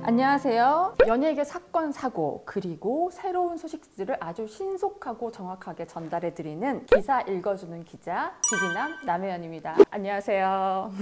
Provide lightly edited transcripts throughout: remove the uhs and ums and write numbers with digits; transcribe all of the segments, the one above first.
안녕하세요. 연예계 사건, 사고, 그리고 새로운 소식들을 아주 신속하고 정확하게 전달해드리는 기사 읽어주는 기자 기기남 남혜연입니다. 안녕하세요.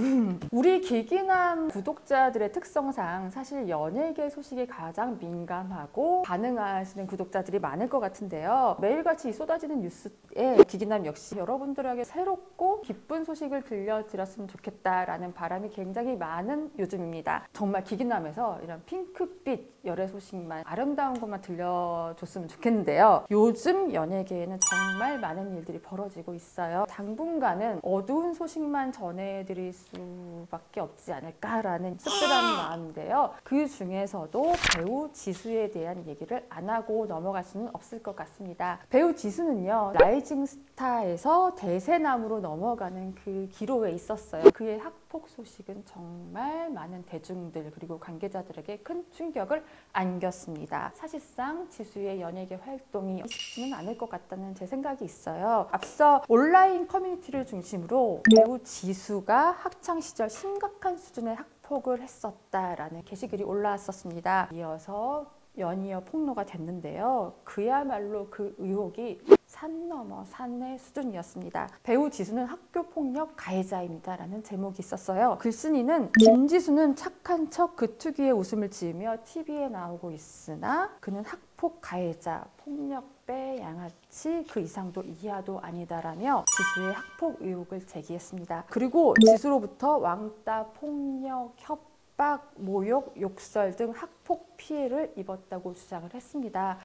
우리 기기남 구독자들의 특성상 사실 연예계 소식에 가장 민감하고 반응하시는 구독자들이 많을 것 같은데요. 매일같이 쏟아지는 뉴스에 기기남 역시 여러분들에게 새롭고 기쁜 소식을 들려드렸으면 좋겠다라는 바람이 굉장히 많은 요즘입니다. 정말 기기남에서 이런 핑크빛 열애 소식만, 아름다운 것만 들려줬으면 좋겠는데요. 요즘 연예계에는 정말 많은 일들이 벌어지고 있어요. 당분간은 어두운 소식만 전해드릴 수밖에 없지 않을까라는 씁쓸한 마음인데요. 그 중에서도 배우 지수에 대한 얘기를 안 하고 넘어갈 수는 없을 것 같습니다. 배우 지수는요, 라이징 스타에서 대세남으로 넘어가는 그 기로에 있었어요. 그의 학폭 소식은 정말 많은 대중들 그리고 관계자들에게 큰 충격을 안겼습니다. 사실상 지수의 연예계 활동이 쉽지는 않을 것 같다는 제 생각이 있어요. 앞서 온라인 커뮤니티를 중심으로 배우 지수가 학창시절 심각한 수준의 학폭을 했었다라는 게시글이 올라왔었습니다. 이어서 연이어 폭로가 됐는데요. 그야말로 그 의혹이 산 넘어 산의 수준이었습니다. 배우 지수는 학교폭력 가해자입니다 라는 제목이 있었어요. 글쓴이는 김지수는 착한 척 그 특유의 웃음을 지으며 TV에 나오고 있으나 그는 학폭 가해자, 폭력배, 양아치 그 이상도 이하도 아니다라며 지수의 학폭 의혹을 제기했습니다. 그리고 지수로부터 왕따, 폭력, 협박, 모욕, 욕설 등 학폭 피해를 입었다고 주장을 했습니다.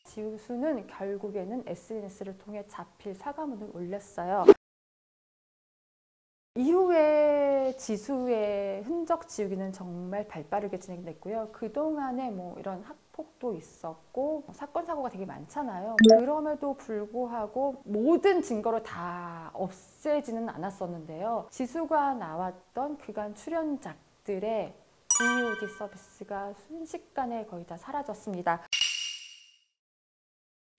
지수는 결국에는 SNS를 통해 자필 사과문을 올렸어요. 이후에 지수의 흔적 지우기는 정말 발빠르게 진행됐고요. 그동안에 이런 학폭도 있었고 사건 사고가 되게 많잖아요. 그럼에도 불구하고 모든 증거를 다 없애지는 않았었는데요. 지수가 나왔던 그간 출연작들의 VOD 서비스가 순식간에 거의 다 사라졌습니다.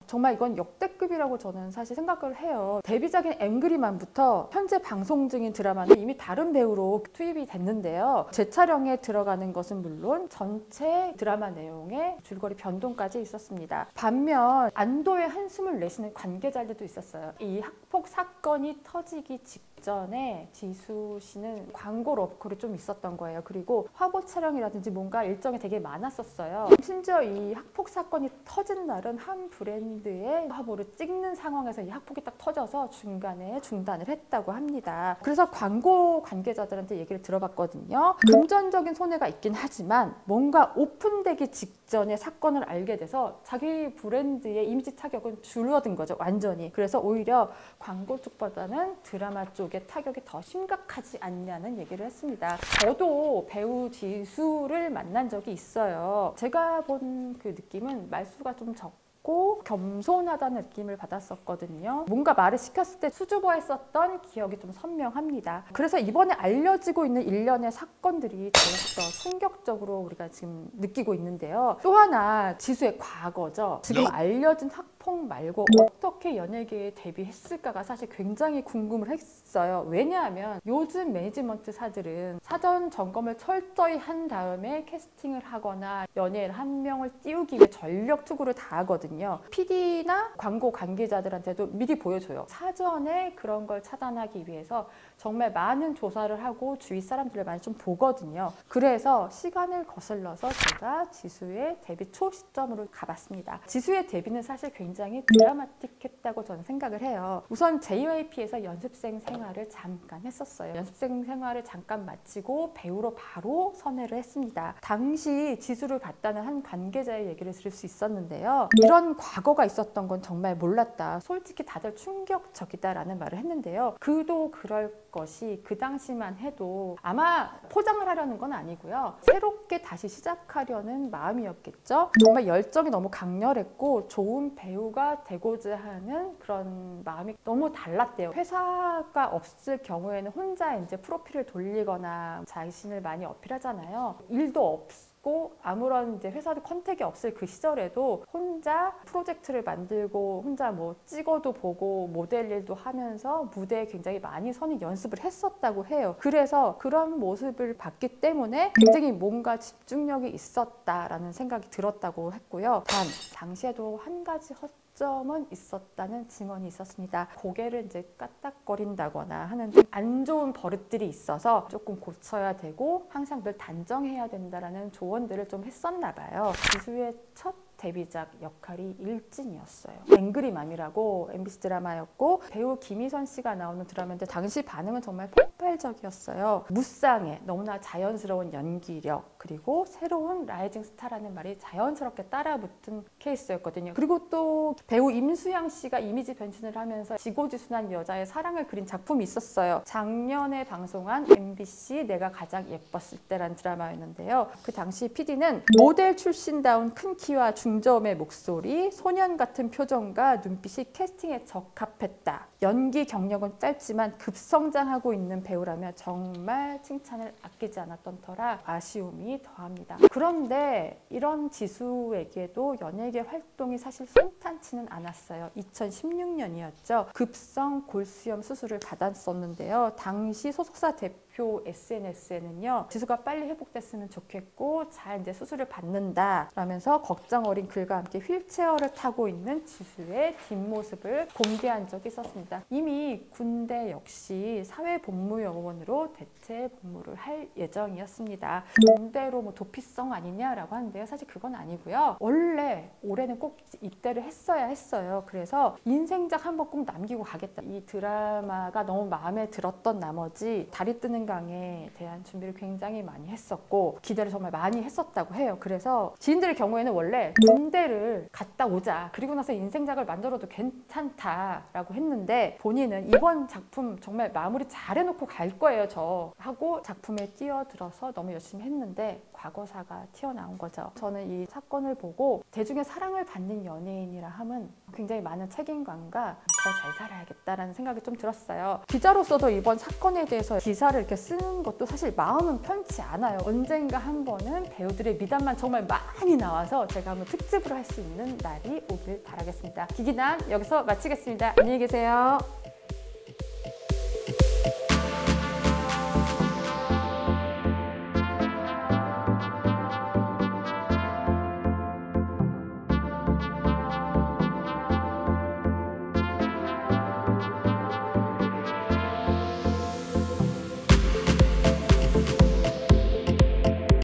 정말 이건 역대급이라고 저는 사실 생각을 해요. 데뷔작인 앵그리만부터 현재 방송 중인 드라마는 이미 다른 배우로 투입이 됐는데요. 재촬영에 들어가는 것은 물론 전체 드라마 내용에 줄거리 변동까지 있었습니다. 반면 안도의 한숨을 내쉬는 관계자들도 있었어요. 이 학폭 사건이 터지기 직전에 지수 씨는 광고 러브콜이 좀 있었던 거예요. 그리고 화보 촬영이라든지 뭔가 일정이 되게 많았었어요. 심지어 이 학폭 사건이 터진 날은 한 브랜드의 화보를 찍는 상황에서 이 학폭이 딱 터져서 중간에 중단을 했다고 합니다. 그래서 광고 관계자들한테 얘기를 들어봤거든요. 금전적인 손해가 있긴 하지만 뭔가 오픈되기 직전에 사건을 알게 돼서 자기 브랜드의 이미지 타격은 줄어든 거죠. 완전히. 그래서 오히려 광고 쪽보다는 드라마 쪽에 타격이 더 심각하지 않냐는 얘기를 했습니다. 저도 배우 지수를 만난 적이 있어요. 제가 본 그 느낌은 말수가 좀 적고 겸손하다는 느낌을 받았었거든요. 뭔가 말을 시켰을 때 수줍어했었던 기억이 좀 선명합니다. 그래서 이번에 알려지고 있는 일련의 사건들이 더욱더 충격적으로 우리가 지금 느끼고 있는데요. 또 하나 지수의 과거죠. 지금 알려진 학폭 말고 어떻게 연예계에 데뷔했을까가 사실 굉장히 궁금을 했어요. 왜냐하면 요즘 매니지먼트사들은 사전 점검을 철저히 한 다음에 캐스팅을 하거나 연예인 한 명을 띄우기 위해 전력 투구를 다 하거든요. PD나 광고 관계자들한테도 미리 보여줘요. 사전에 그런 걸 차단하기 위해서 정말 많은 조사를 하고 주위 사람들을 많이 좀 보거든요. 그래서 시간을 거슬러서 제가 지수의 데뷔 초 시점으로 가봤습니다. 지수의 데뷔는 사실 굉장히 드라마틱했다고 저는 생각을 해요. 우선 JYP에서 연습생 생활을 잠깐 했었어요. 연습생 생활을 잠깐 마치고 배우로 바로 선회를 했습니다. 당시 지수를 봤다는 한 관계자의 얘기를 들을 수 있었는데요. 이런 과거가 있었던 건 정말 몰랐다. 솔직히 다들 충격적이다라는 말을 했는데요. 그도 그럴 것이 그 당시만 해도 아마 포장을 하려는 건 아니고요. 새롭게 다시 시작하려는 마음이었겠죠. 정말 열정이 너무 강렬했고 좋은 배우가 되고자 하는 그런 마음이 너무 달랐대요. 회사가 없을 경우에는 혼자 이제 프로필을 돌리거나 자신을 많이 어필하잖아요. 일도 없고 있고 아무런 이제 회사도 컨택이 없을 그 시절에도 혼자 프로젝트를 만들고 혼자 뭐 찍어도 보고 모델 일도 하면서 무대에 굉장히 많이 서는 연습을 했었다고 해요. 그래서 그런 모습을 봤기 때문에 굉장히 뭔가 집중력이 있었다라는 생각이 들었다고 했고요. 단 당시에도 한 가지 점은 있었다는 증언이 있었습니다. 고개를 이제 까딱거린다거나 하는 좀 안 좋은 버릇들이 있어서 조금 고쳐야 되고 항상 늘 단정해야 된다라는 조언들을 좀 했었나 봐요. 지수의 첫 데뷔작 역할이 일진이었어요. 앵그리맘이라고 MBC 드라마였고 배우 김희선 씨가 나오는 드라마인데 당시 반응은 정말 폭발적이었어요. 무쌍에 너무나 자연스러운 연기력 그리고 새로운 라이징 스타라는 말이 자연스럽게 따라붙은 케이스였거든요. 그리고 또 배우 임수양 씨가 이미지 변신을 하면서 지고지순한 여자의 사랑을 그린 작품이 있었어요. 작년에 방송한 MBC 내가 가장 예뻤을 때라는 드라마였는데요. 그 당시 PD는 모델 출신다운 큰 키와 중저음의 목소리, 소년 같은 표정과 눈빛이 캐스팅에 적합했다. 연기 경력은 짧지만 급성장하고 있는 배우라며 정말 칭찬을 아끼지 않았던 터라 아쉬움이 더합니다. 그런데 이런 지수에게도 연예계 활동이 사실 순탄치는 않았어요. 2016년이었죠. 급성 골수염 수술을 받았었는데요. 당시 소속사 대표 SNS에는요. 지수가 빨리 회복됐으면 좋겠고 잘 이제 수술을 받는다 라면서 걱정 어린 글과 함께 휠체어를 타고 있는 지수의 뒷모습을 공개한 적이 있었습니다. 이미 군대 역시 사회복무요원으로 대체 복무를 할 예정이었습니다. 군대로 뭐 도피성 아니냐라고 하는데요. 사실 그건 아니고요. 원래 올해는 꼭 입대를 했어야 했어요. 그래서 인생작 한번 꼭 남기고 가겠다. 이 드라마가 너무 마음에 들었던 나머지 달이 뜨는 강에 대한 준비를 굉장히 많이 했었고 기대를 정말 많이 했었다고 해요. 그래서 지인들의 경우에는 원래 군대를 갔다 오자. 그리고 나서 인생작을 만들어도 괜찮다라고 했는데 본인은 이번 작품 정말 마무리 잘 해놓고 갈 거예요. 저 하고 작품에 뛰어들어서 너무 열심히 했는데 과거사가 튀어나온 거죠. 저는 이 사건을 보고 대중의 사랑을 받는 연예인이라 함은 굉장히 많은 책임감과 더 잘 살아야겠다라는 생각이 좀 들었어요. 기자로서도 이번 사건에 대해서 기사를 이렇게 쓰는 것도 사실 마음은 편치 않아요. 언젠가 한 번은 배우들의 미담만 정말 많이 나와서 제가 한번 특집으로 할 수 있는 날이 오길 바라겠습니다. 기기남 여기서 마치겠습니다. 안녕히 계세요.